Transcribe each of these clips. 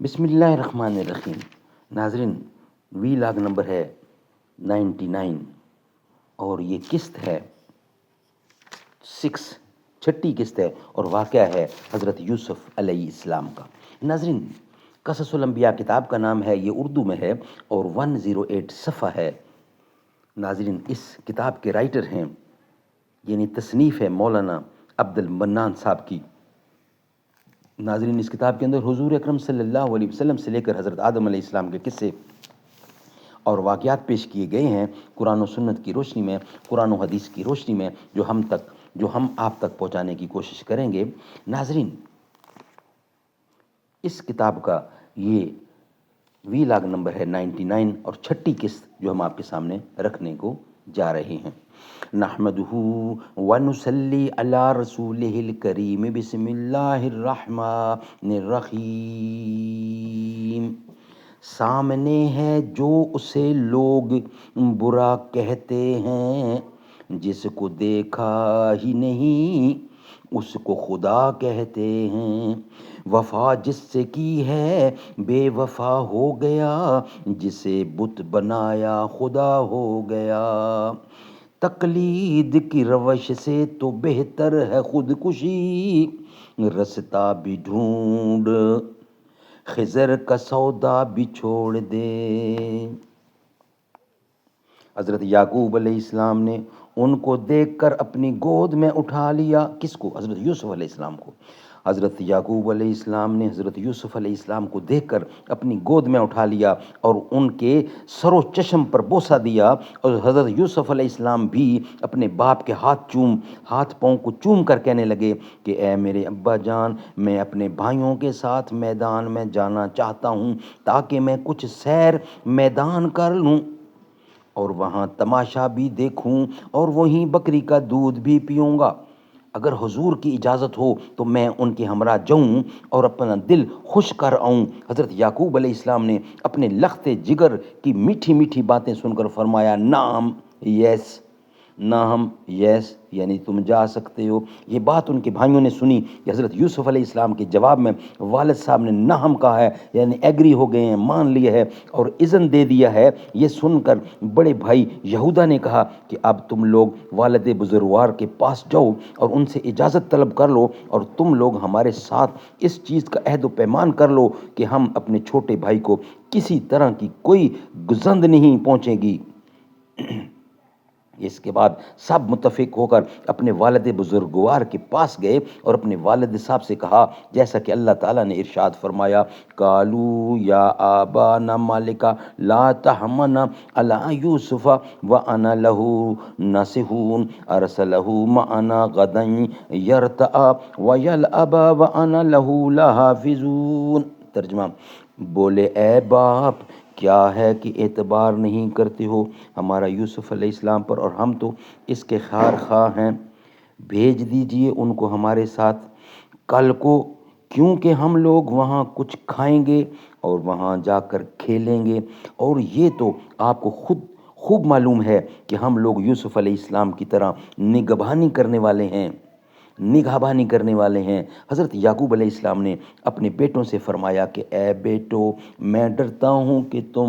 بسم اللہ الرحمن الرحیم۔ ناظرین، وی لاگ نمبر ہے 99 اور یہ قسط ہے 6، چھٹی قسط ہے اور واقعہ ہے حضرت یوسف علیہ السلام کا۔ ناظرین، قصص الانبیاء کتاب کا نام ہے، یہ اردو میں ہے اور 108 صفحہ ہے۔ ناظرین، اس کتاب کے رائٹر ہیں، یعنی تصنیف ہے مولانا عبد المنان صاحب کی۔ ناظرین، اس کتاب کے اندر حضور اکرم صلی اللہ علیہ وسلم سے لے کر حضرت آدم علیہ السلام کے قصے اور واقعات پیش کیے گئے ہیں، قرآن و سنت کی روشنی میں، قرآن و حدیث کی روشنی میں، جو ہم آپ تک پہنچانے کی کوشش کریں گے۔ ناظرین، اس کتاب کا یہ وی لاگ نمبر ہے 99 اور چھٹی قسط جو ہم آپ کے سامنے رکھنے کو جا رہے ہیں۔ نحمدہ ونصلی علی رسولہ الکریم، بسم اللہ الرحمن الرحیم۔ سامنے ہے جو اسے لوگ برا کہتے ہیں، جس کو دیکھا ہی نہیں اس کو خدا کہتے ہیں۔ وفا جس سے کی ہے بے وفا ہو گیا، جسے بت بنایا خدا ہو گیا۔ تقلید کی روش سے تو بہتر ہے خودکشی، رستہ بھی ڈھونڈ خضر کا سودا بھی چھوڑ دے۔ حضرت یعقوب علیہ السلام نے ان کو دیکھ کر اپنی گود میں اٹھا لیا۔ کس کو؟ حضرت یوسف علیہ السلام کو۔ حضرت یعقوب علیہ السلام نے حضرت یوسف علیہ السلام کو دیکھ کر اپنی گود میں اٹھا لیا اور ان کے سر و چشم پر بوسہ دیا، اور حضرت یوسف علیہ السلام بھی اپنے باپ کے ہاتھ پاؤں کو چوم کر کہنے لگے کہ اے میرے ابا جان، میں اپنے بھائیوں کے ساتھ میدان میں جانا چاہتا ہوں تاکہ میں کچھ سیر میدان کر لوں اور وہاں تماشا بھی دیکھوں اور وہیں بکری کا دودھ بھی پیوں گا۔ اگر حضور کی اجازت ہو تو میں ان کے ہمراہ جاؤں اور اپنا دل خوش کر آؤں۔ حضرت یعقوب علیہ السلام نے اپنے لخت جگر کی میٹھی میٹھی باتیں سن کر فرمایا، نعم، یس، نعم، یس، یعنی تم جا سکتے ہو۔ یہ بات ان کے بھائیوں نے سنی کہ حضرت یوسف علیہ السلام کے جواب میں والد صاحب نے نعم کہا ہے، یعنی ایگری ہو گئے ہیں، مان لیا ہے اور اذن دے دیا ہے۔ یہ سن کر بڑے بھائی یہودا نے کہا کہ اب تم لوگ والد بزرگوار کے پاس جاؤ اور ان سے اجازت طلب کر لو، اور تم لوگ ہمارے ساتھ اس چیز کا عہد و پیمان کر لو کہ ہم اپنے چھوٹے بھائی کو کسی طرح کی کوئی گزند نہیں پہنچے گی۔ اس کے بعد سب متفق ہو کر اپنے والد بزرگوار کے پاس گئے اور اپنے والد صاحب سے کہا، جیسا کہ اللہ تعالیٰ نے ارشاد فرمایا، قالوا یا آبانا مالک لا تحملنا علی یوسف وانا له ناصحون ارسلہ معنا غدا یرتع ویلعب وانا له لحافظون۔ ترجمہ، بولے اے باپ، کیا ہے کہ اعتبار نہیں کرتے ہو ہمارا یوسف علیہ السلام پر، اور ہم تو اس کے خیر خواہ ہیں۔ بھیج دیجئے ان کو ہمارے ساتھ کل کو، کیونکہ ہم لوگ وہاں کچھ کھائیں گے اور وہاں جا کر کھیلیں گے، اور یہ تو آپ کو خوب معلوم ہے کہ ہم لوگ یوسف علیہ السلام کی طرح نگہبانی کرنے والے ہیں۔ حضرت یعقوب علیہ السلام نے اپنے بیٹوں سے فرمایا کہ اے بیٹو، میں ڈرتا ہوں کہ تم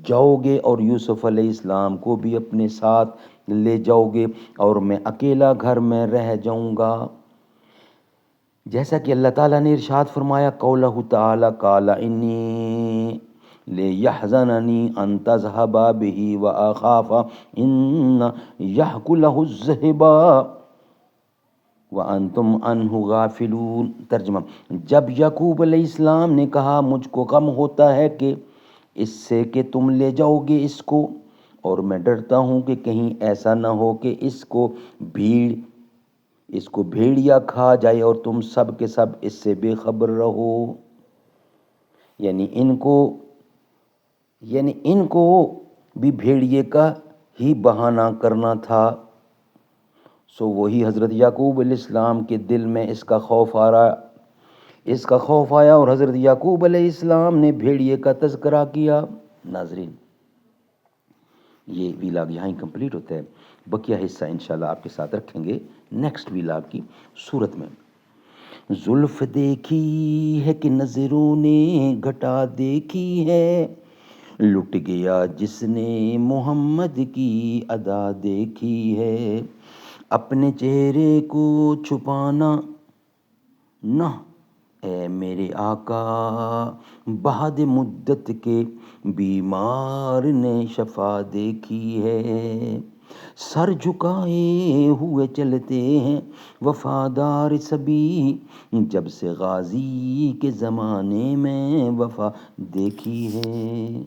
جاؤ گے اور یوسف علیہ السلام کو بھی اپنے ساتھ لے جاؤ گے اور میں اکیلا گھر میں رہ جاؤں گا، جیسا کہ اللہ تعالیٰ نے ارشاد فرمایا، قولہ تعالیٰ قال انی لیحزننی ان تذهب به واخاف ان یاکلہ الذئب وانتم عنہ غافلون۔ ترجمہ، جب یعقوب علیہ السلام نے کہا، مجھ کو غم ہوتا ہے کہ اس سے کہ تم لے جاؤ گے اس کو، اور میں ڈرتا ہوں کہ کہیں ایسا نہ ہو کہ اس کو بھیڑیا کھا جائے اور تم سب کے سب اس سے بے خبر رہو۔ یعنی ان کو بھی بھیڑیے کا ہی بہانہ کرنا تھا۔ سو وہی حضرت یعقوب علیہ السلام کے دل میں اس کا خوف آیا اور حضرت یعقوب علیہ السلام نے بھیڑیے کا تذکرہ کیا۔ ناظرین، یہ ویلاگ یہاں ہی کمپلیٹ ہوتا ہے، بقیہ حصہ انشاءاللہ آپ کے ساتھ رکھیں گے نیکسٹ ویلاگ کی صورت میں۔ زلف دیکھی ہے کہ نظروں نے گھٹا دیکھی ہے، لٹ گیا جس نے محمد کی ادا دیکھی ہے، اپنے چہرے کو چھپانا نہ اے میرے آقا، بعد مدت کے بیمار نے شفا دیکھی ہے، سر جھکائے ہوئے چلتے ہیں وفادار سبھی، جب سے غازی کے زمانے میں وفا دیکھی ہے۔